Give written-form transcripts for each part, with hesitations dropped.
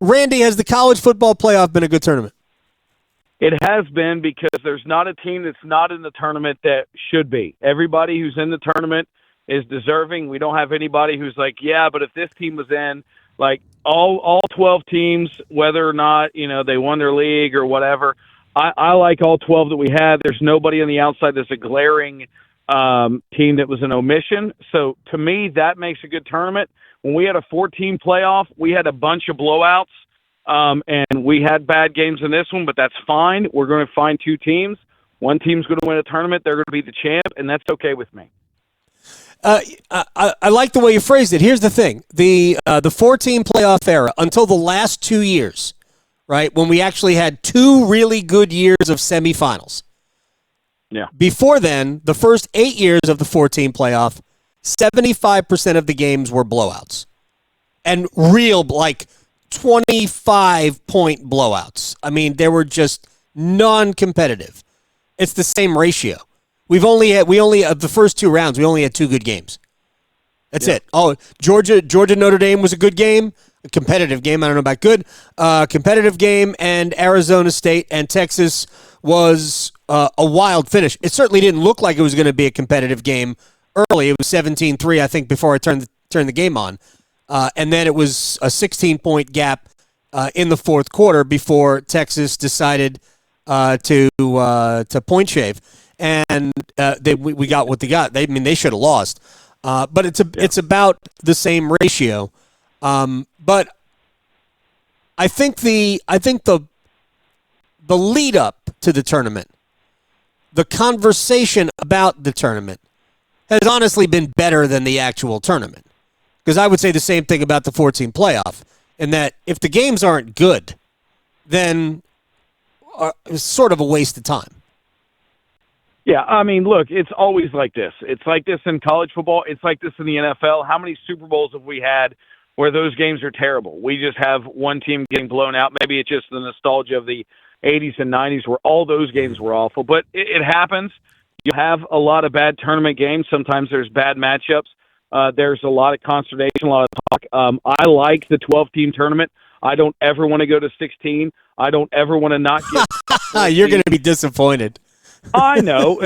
Randy, has the college football playoff been a good tournament? It has been, because there's not a team that's not in the tournament that should be. Everybody who's in the tournament is deserving. We don't have anybody who's like, yeah, but if this team was in, like all 12 teams, whether or not, they won their league or whatever, I like all 12 that we had. There's nobody on the outside that's a glaring team that was an omission. So to me, that makes a good tournament. When we had a 14 playoff, we had a bunch of blowouts, and we had bad games in this one, but that's fine. We're going to find two teams. One team's going to win a tournament. They're going to be the champ, and that's okay with me. I like the way you phrased it. Here's the thing. The 14 playoff era, until the last 2 years, right, when we actually had two really good years of semifinals. Yeah. Before then, the first 8 years of the 14 playoff, 75% of the games were blowouts. And real, 25-point blowouts. I mean, they were just non-competitive. It's the same ratio. We only of the first two rounds, we only had two good games. That's it. Oh, Georgia Notre Dame was a good game, a competitive game. I don't know about good. Competitive game, and Arizona State and Texas was a wild finish. It certainly didn't look like it was going to be a competitive game early. It was 17-3, I think, before I turned the game on. And then it was a 16-point gap in the fourth quarter before Texas decided to point shave. And we got what they got. They should have lost. But it's about the same ratio. But I think the lead up to the tournament, the conversation about the tournament, has honestly been better than the actual tournament. Because I would say the same thing about the 14 playoff, in that if the games aren't good, then it's sort of a waste of time. Yeah, I mean, look, it's always like this. It's like this in college football. It's like this in the NFL. How many Super Bowls have we had where those games are terrible? We just have one team getting blown out. Maybe it's just the nostalgia of the 80s and 90s where all those games were awful. But it happens. You have a lot of bad tournament games. Sometimes there's bad matchups. There's a lot of consternation, a lot of talk. I like the 12-team tournament. I don't ever want to go to 16. I don't ever want to not get You're going to be disappointed. I know.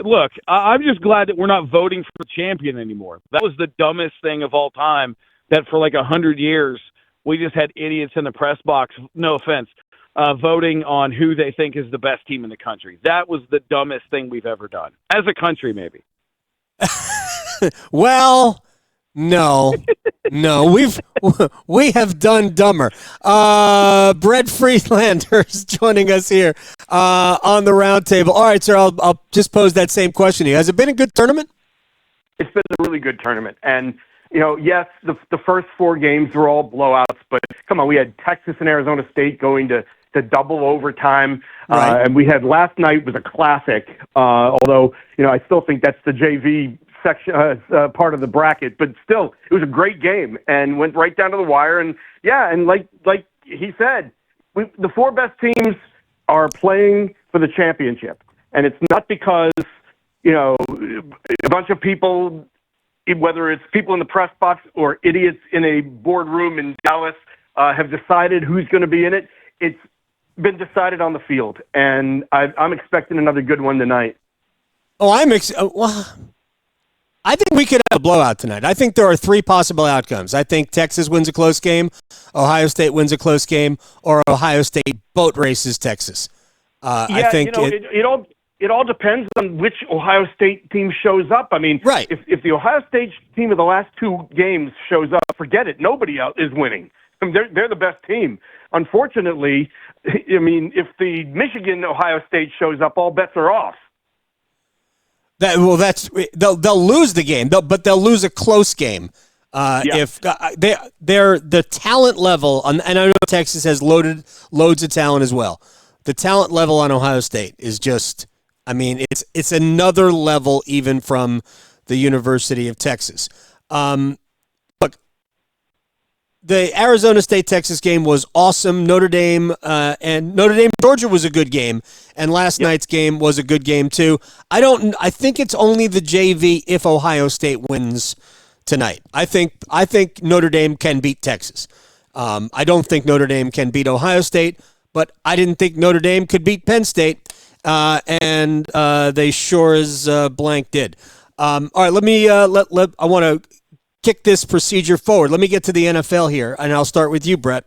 Look, I'm just glad that we're not voting for the champion anymore. That was the dumbest thing of all time, that for 100 years we just had idiots in the press box, no offense, voting on who they think is the best team in the country. That was the dumbest thing we've ever done. As a country, maybe. Well, no, we have done dumber. Brett Friedlander is joining us here on the Roundtable. All right, sir, I'll just pose that same question to you. Has it been a good tournament? It's been a really good tournament, and yes, the first four games were all blowouts, but come on, we had Texas and Arizona State going to double overtime, right. And we had last night was a classic. Although I still think that's the JV section part of the bracket, but still, it was a great game and went right down to the wire. And yeah, and like he said, the four best teams are playing for the championship, and it's not because a bunch of people, whether it's people in the press box or idiots in a boardroom in Dallas, have decided who's going to be in it. It's been decided on the field, and I'm expecting another good one tonight. Oh, I think we could have a blowout tonight. I think there are three possible outcomes. I think Texas wins a close game, Ohio State wins a close game, or Ohio State boat races Texas. I think it all depends on which Ohio State team shows up. I mean, right. If the Ohio State team of the last two games shows up, forget it. Nobody else is winning. I mean, they're the best team. Unfortunately, I mean, if the Michigan-Ohio State shows up, all bets are off. They'll lose the game, but they'll lose a close game. If they're the talent level, and I know Texas has loads of talent as well. The talent level on Ohio State is just, I mean, it's another level even from the University of Texas. Look, the Arizona State-Texas game was awesome. Notre Dame Georgia was a good game, and last night's game was a good game too. I think it's only the JV if Ohio State wins tonight. I think Notre Dame can beat Texas. I don't think Notre Dame can beat Ohio State, but I didn't think Notre Dame could beat Penn State, and they sure as blank did. All right, let me I want to kick this procedure forward. Let me get to the NFL here, and I'll start with you, Brett.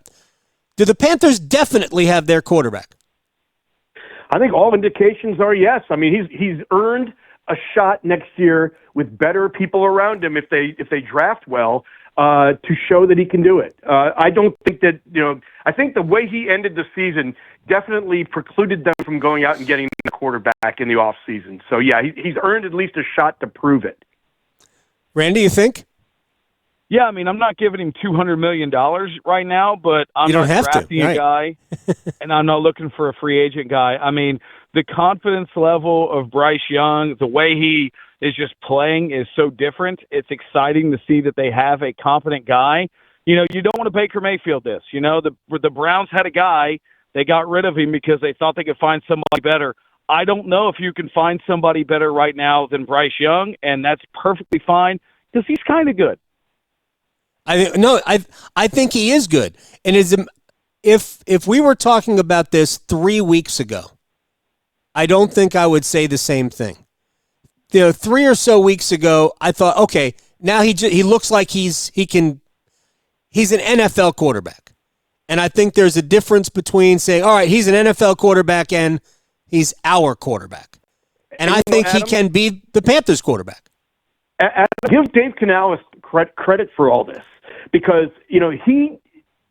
Do the Panthers definitely have their quarterback? I think all indications are yes. I mean, he's earned a shot next year with better people around him if they draft well to show that he can do it. I don't think that I think the way he ended the season definitely precluded them from going out and getting the quarterback in the offseason. So yeah, he's earned at least a shot to prove it. Randy, you think? Yeah, I mean, I'm not giving him $200 million right now, but I'm not drafting a guy, and I'm not looking for a free agent guy. I mean, the confidence level of Bryce Young, the way he is just playing is so different. It's exciting to see that they have a confident guy. You don't want to Baker Mayfield this. The Browns had a guy, they got rid of him because they thought they could find somebody better. I don't know if you can find somebody better right now than Bryce Young, and that's perfectly fine because he's kind of good. I think he is good. And if we were talking about this 3 weeks ago, I don't think I would say the same thing. 3 or so weeks ago, I thought, okay, now he looks like he's an NFL quarterback. And I think there's a difference between saying, all right, he's an NFL quarterback and he's our quarterback. And I think Adam, he can be the Panthers quarterback. Give Dave Canales credit for all this. Because, he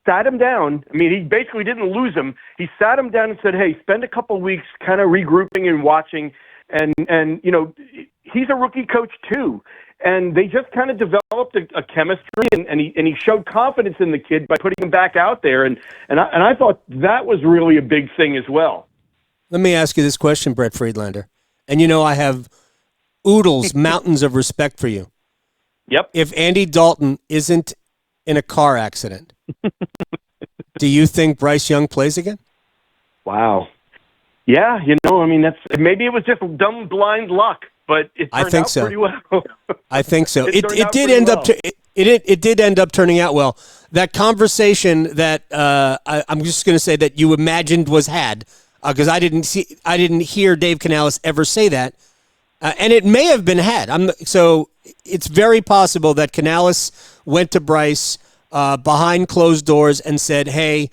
sat him down. I mean, he basically didn't lose him. He sat him down and said, hey, spend a couple of weeks kind of regrouping and watching. And he's a rookie coach too. And they just kind of developed a chemistry, and he showed confidence in the kid by putting him back out there. And I thought that was really a big thing as well. Let me ask you this question, Brett Friedlander. And I have mountains of respect for you. Yep. If Andy Dalton isn't in a car accident, do you think Bryce Young plays again? Wow. Yeah, I mean, maybe it was just dumb blind luck, but it turned out pretty well. I think so. It did end up turning out well. That conversation that I'm just going to say that you imagined was had, because I didn't hear Dave Canales ever say that, and it may have been had. So it's very possible that Canales went to Bryce behind closed doors and said, hey,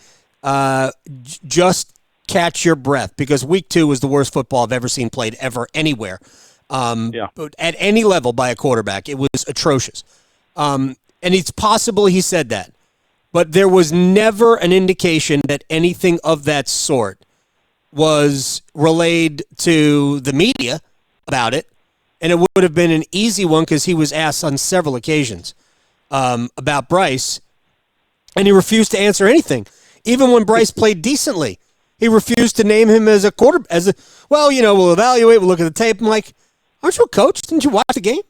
just catch your breath, because week 2 was the worst football I've ever seen played ever anywhere. At any level by a quarterback. It was atrocious. And it's possible he said that. But there was never an indication that anything of that sort was relayed to the media about it. And it would have been an easy one because he was asked on several occasions about Bryce, and he refused to answer anything. Even when Bryce played decently, he refused to name him as a we'll evaluate, we'll look at the tape. I'm like, aren't you a coach? Didn't you watch the game?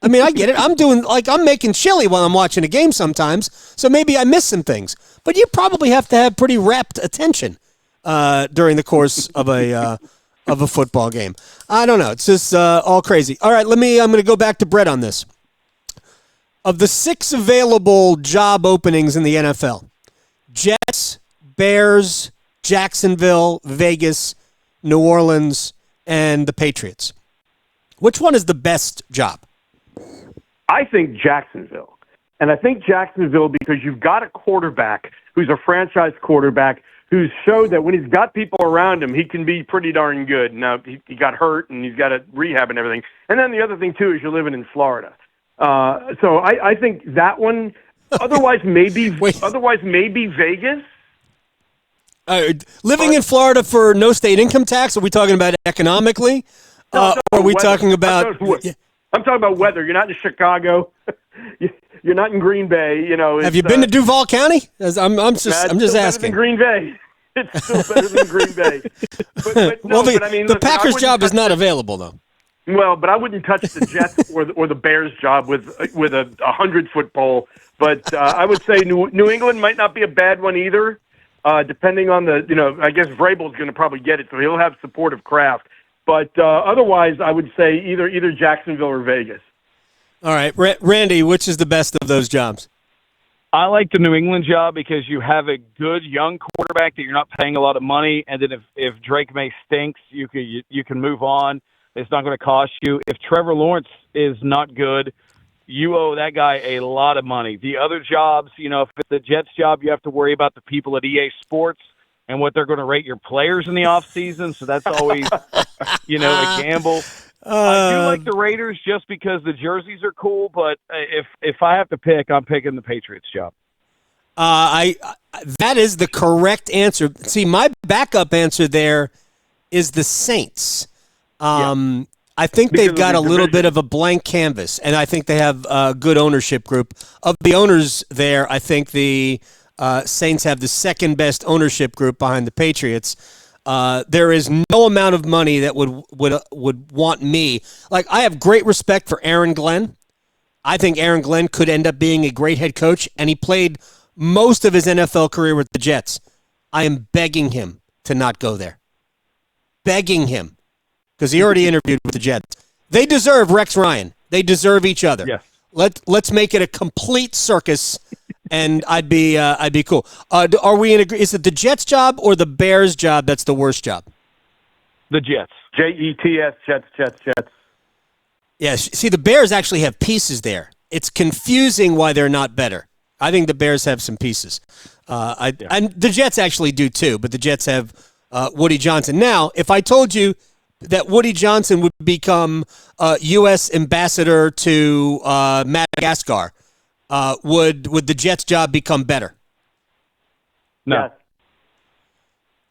I mean, I get it. I'm making chili while I'm watching a game sometimes, so maybe I miss some things. But you probably have to have pretty rapt attention during the course of a football game. I don't know. It's just all crazy. All right, I'm going to go back to Brett on this. Of the 6 available job openings in the NFL, Jets, Bears, Jacksonville, Vegas, New Orleans, and the Patriots, which one is the best job? I think Jacksonville. And I think Jacksonville because you've got a quarterback who's a franchise quarterback who's showed that when he's got people around him, he can be pretty darn good. Now, he got hurt, and he's got to rehab and everything. And then the other thing, too, is you're living in Florida. So I think that one, otherwise maybe Vegas. Living in Florida for no state income tax, are we talking about economically? No, or are we talking about... I'm talking about weather. You're not in Chicago. You're not in Green Bay. Have you been to Duval County? I'm just asking. Better than Green Bay. It's still better than Green Bay. The Packers job is not available, though. Well, but I wouldn't touch the Jets or the Bears job with a 100-foot pole. But I would say New England might not be a bad one either, depending on I guess Vrabel's going to probably get it, so he'll have support of Kraft. But otherwise, I would say either Jacksonville or Vegas. All right, Randy, which is the best of those jobs? I like the New England job because you have a good young quarterback that you're not paying a lot of money, and then if Drake May stinks, you can move on. It's not going to cost you. If Trevor Lawrence is not good, you owe that guy a lot of money. The other jobs, if it's the Jets job, you have to worry about the people at EA Sports and what they're going to rate your players in the offseason. So that's always, a gamble. I do like the Raiders just because the jerseys are cool, but if I have to pick, I'm picking the Patriots job. That is the correct answer. See, my backup answer there is the Saints. I think they've got a little bit of a blank canvas, and I think they have a good ownership group. Of the owners there, I think the Saints have the second best ownership group behind the Patriots. There is no amount of money that would want me. Like, I have great respect for Aaron Glenn. I think Aaron Glenn could end up being a great head coach, and he played most of his NFL career with the Jets. I am begging him to not go there. Begging him. Because he already interviewed with the Jets. They deserve Rex Ryan. They deserve each other. Yes. Let's make it a complete circus, and I'd be cool. Are we in agree? Is it the Jets job or the Bears job that's the worst job? The Jets. Jets, Jets. Yeah. See, the Bears actually have pieces there. It's confusing why they're not better. I think the Bears have some pieces. And the Jets actually do too, but the Jets have Woody Johnson. Now, if I told you that Woody Johnson would become U.S. ambassador to Madagascar, would the Jets job become better? No.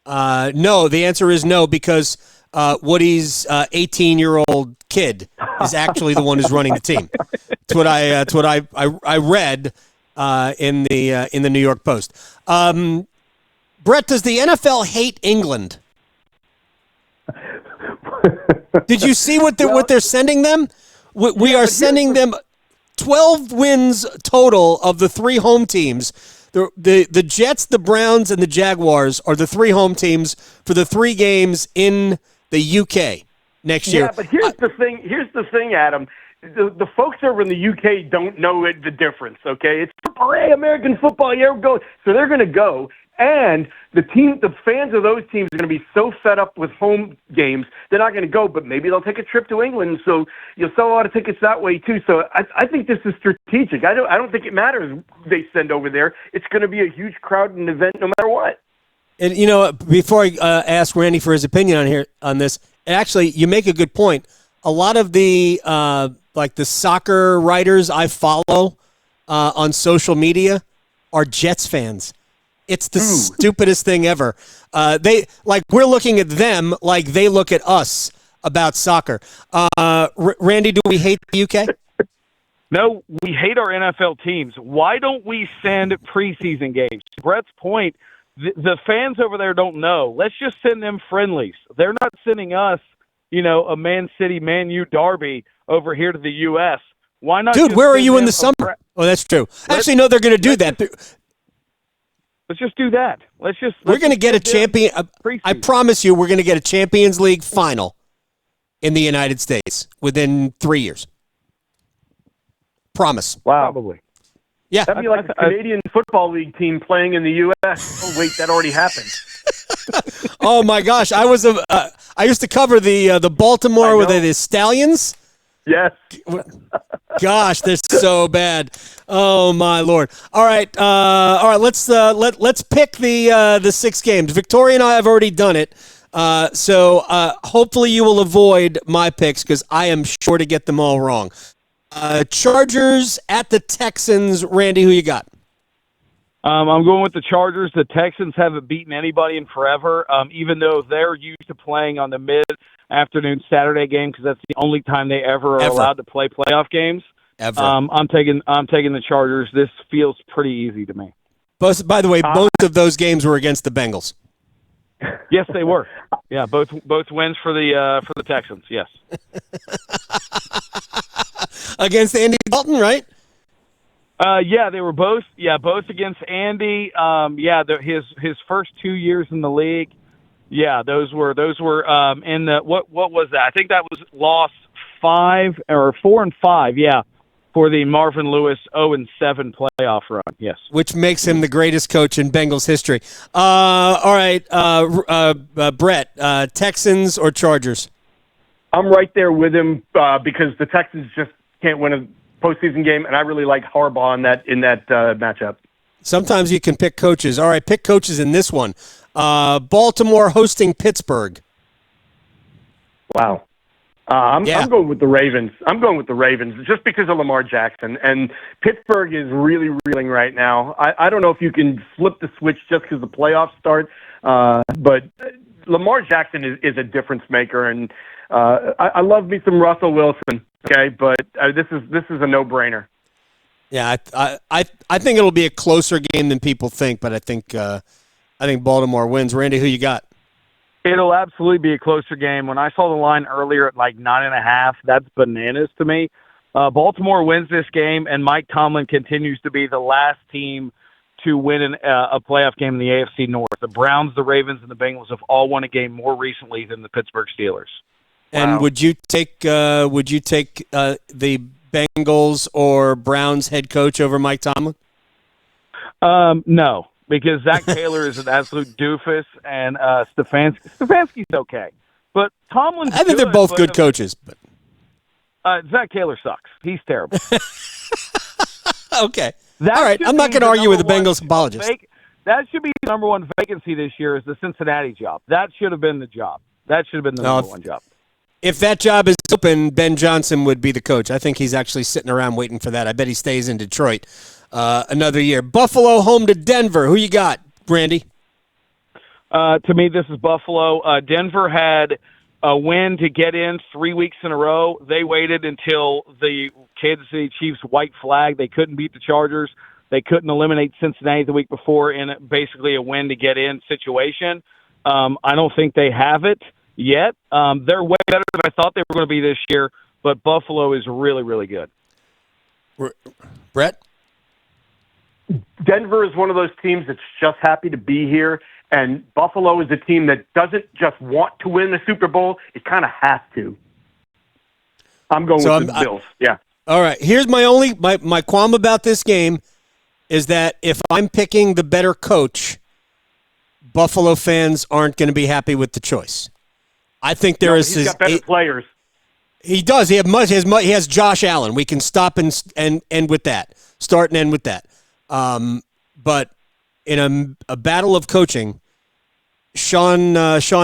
No, the answer is no, because Woody's 18-year-old kid is actually the one who's running the team. It's what I read in the New York Post. Brett, does the NFL hate England? Did you see what they're sending them? We are sending them 12 wins total of the 3 home teams. The Jets, the Browns, and the Jaguars are the 3 home teams for the 3 games in the UK next year. Yeah, but here's the thing, Adam. The folks over in the UK don't know the difference, okay? It's American football, go. So they're going to go. And the fans of those teams are going to be so fed up with home games, they're not going to go, but maybe they'll take a trip to England, so you'll sell a lot of tickets that way too. So I think this is strategic. I don't think it matters who they send over there. It's going to be a huge crowd and event no matter what. And, before I ask Randy for his opinion on this, actually, you make a good point. A lot of the the soccer writers I follow on social media are Jets fans. It's the stupidest thing ever. We're looking at them like they look at us about soccer. Randy, do we hate the UK? No, we hate our NFL teams. Why don't we send preseason games? To Brett's point, the fans over there don't know. Let's just send them friendlies. They're not sending us, a Man City, Man U derby over here to the U.S. Why not? Dude, where are you in the summer? Oh, that's true. Actually, no, they're going to do that. Let's just do that. We're going to get a champion. I promise you, we're going to get a Champions League final in the United States within 3 years. Promise. Wow. Probably. Yeah. That'd be like the Canadian Football League team playing in the U.S. Oh, wait, that already happened. Oh, my gosh. I used to cover the Baltimore with the Stallions. Yes. Gosh, they're so bad. Oh my Lord! All right. Let's pick the 6 games. Victoria and I have already done it, so hopefully you will avoid my picks because I am sure to get them all wrong. Chargers at the Texans. Randy, who you got? I'm going with the Chargers. The Texans haven't beaten anybody in forever, even though they're used to playing on the mid-afternoon Saturday game because that's the only time they ever are allowed to play playoff games. Ever. I'm taking the Chargers. This feels pretty easy to me. By the way, both of those games were against the Bengals. Yes, they were. Yeah, both wins for the Texans. Yes. Against Andy Dalton, right? Yeah, they were both against Andy. His first 2 years in the league. Yeah, those were in the what was that? I think that was loss 4 and 5. Yeah, for the Marvin Lewis 0-7 playoff run. Yes, which makes him the greatest coach in Bengals history. All right, Brett, Texans or Chargers? I'm right there with him because the Texans just can't win a postseason game, and I really like Harbaugh in that matchup. Sometimes you can pick coaches. All right, pick coaches in this one. Baltimore hosting Pittsburgh. Wow. I'm going with the Ravens. I'm going with the Ravens just because of Lamar Jackson. And Pittsburgh is really reeling right now. I don't know if you can flip the switch just because the playoffs start, but Lamar Jackson is a difference maker. And I love me some Russell Wilson, okay, but this is a no-brainer. Yeah, I think it'll be a closer game than people think, but I think Baltimore wins. Randy, who you got? It'll absolutely be a closer game. When I saw the line earlier at like 9.5, that's bananas to me. Baltimore wins this game, and Mike Tomlin continues to be the last team to win a playoff game in the AFC North. The Browns, the Ravens, and the Bengals have all won a game more recently than the Pittsburgh Steelers. And Wow. would you take the Bengals or Browns head coach over Mike Tomlin? No, because Zach Taylor is an absolute doofus, and Stefanski's okay. But Tomlin's I think they're both good coaches. But Zach Taylor sucks. He's terrible. okay. All right. I'm not going to argue with the Bengals apologist. That should be the number one vacancy this year is the Cincinnati job. That should have been the job. That should have been the number one job. If that job is open, Ben Johnson would be the coach. I think he's actually sitting around waiting for that. I bet he stays in Detroit another year. Buffalo home to Denver. Who you got, Randy? To me, this is Buffalo. Denver had a win to get in 3 weeks in a row. They waited until the Kansas City Chiefs white flag. They couldn't beat the Chargers. They couldn't eliminate Cincinnati the week before in basically a win to get in situation. I don't think they have it yet. They're way better than I thought they were going to be this year, but Buffalo is really, really good. Brett? Denver is one of those teams that's just happy to be here, and Buffalo is a team that doesn't just want to win the Super Bowl. It kind of has to. I'm going with the Bills. Yeah. All right. Here's my qualm about this game is that if I'm picking the better coach, Buffalo fans aren't going to be happy with the choice. I think he's got better players. He does. He has Josh Allen. We can stop and end with that. Start and end with that. But in a battle of coaching, Sean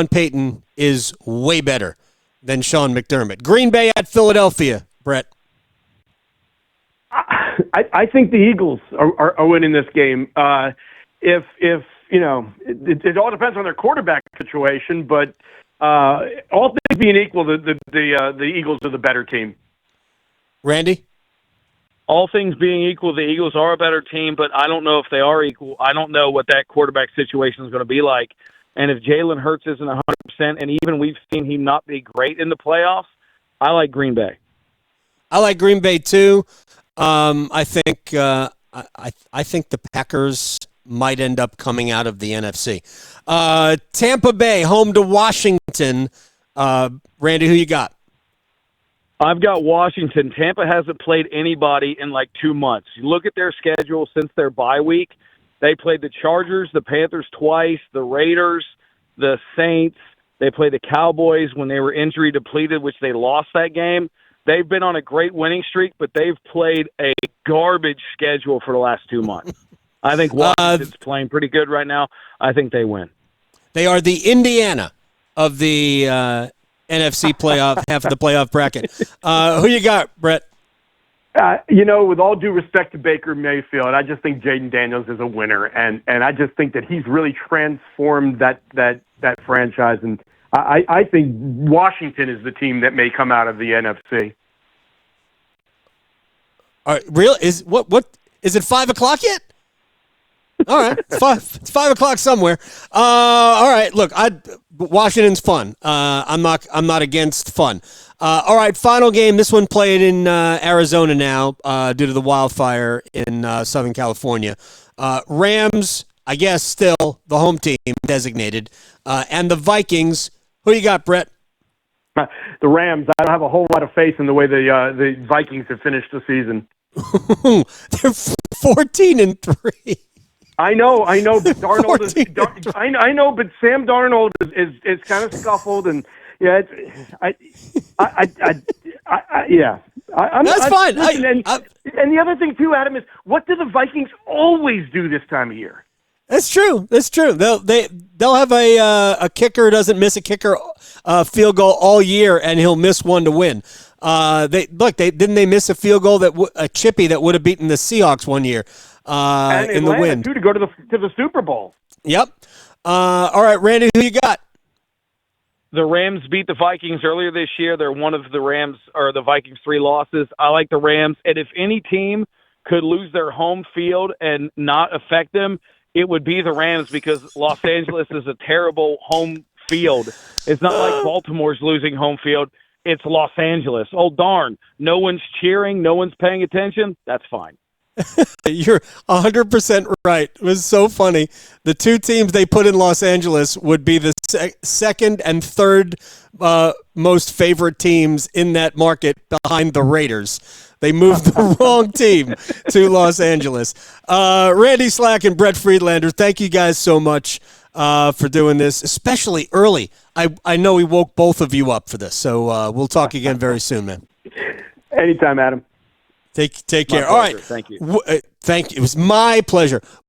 Payton is way better than Sean McDermott. Green Bay at Philadelphia, Brett. I think the Eagles are winning this game. If you know, it all depends on their quarterback situation, but all things being equal, the Eagles are the better team. Randy? All things being equal, the Eagles are a better team, but I don't know if they are equal. I don't know what that quarterback situation is going to be like. And if Jalen Hurts isn't 100%, and even we've seen him not be great in the playoffs, I like Green Bay. I like Green Bay too. I think the Packers might end up coming out of the NFC. Tampa Bay home to Washington. Randy, who you got? I've got Washington. Tampa hasn't played anybody in like 2 months. You look at their schedule since their bye week. They played the Chargers, the Panthers twice, the Raiders, the Saints. They played the Cowboys when they were injury depleted, which they lost that game. They've been on a great winning streak, but they've played a garbage schedule for the last 2 months. I think Washington's playing pretty good right now. I think they win. They are the Indiana of the NFC playoff, half of the playoff bracket. Who you got, Brett? With all due respect to Baker Mayfield, I just think Jaden Daniels is a winner, and I just think that he's really transformed that franchise, and I think Washington is the team that may come out of the NFC. All right, real is it 5 o'clock yet? All right, it's 5 o'clock somewhere. All right, look, Washington's fun. I'm not against fun. All right, final game. This one played in Arizona now due to the wildfire in Southern California. Rams, I guess, still the home team designated, and the Vikings. Who you got, Brett? The Rams. I don't have a whole lot of faith in the way the Vikings have finished the season. They're 14-3. I know, but Darnold is. 14-3. I know, but Sam Darnold is kind of scuffled, and yeah, That's fine. And the other thing too, Adam, is what do the Vikings always do this time of year? That's true. They'll have a kicker doesn't miss a kicker field goal all year, and he'll miss one to win. Didn't they miss a field goal a chippy that would have beaten the Seahawks one year and in the Atlanta, win too, to go to the Super Bowl. Yep. All right, Randy, who you got? The Rams beat the Vikings earlier this year. They're one of the Vikings' 3 losses. I like the Rams, and if any team could lose their home field and not affect them, it would be the Rams, because Los Angeles is a terrible home field. It's not like Baltimore's losing home field. It's Los Angeles. Oh, darn. No one's cheering. No one's paying attention. That's fine. You're 100% right. It was so funny. The 2 teams they put in Los Angeles would be the second and third most favorite teams in that market behind the Raiders. They moved the wrong team to Los Angeles. Randy Slack and Brett Friedlander, thank you guys so much for doing this, especially early. I know we woke both of you up for this, so we'll talk again very soon, man. Anytime, Adam. Take care. My All right. pleasure. Thank you. Thank you. It was my pleasure.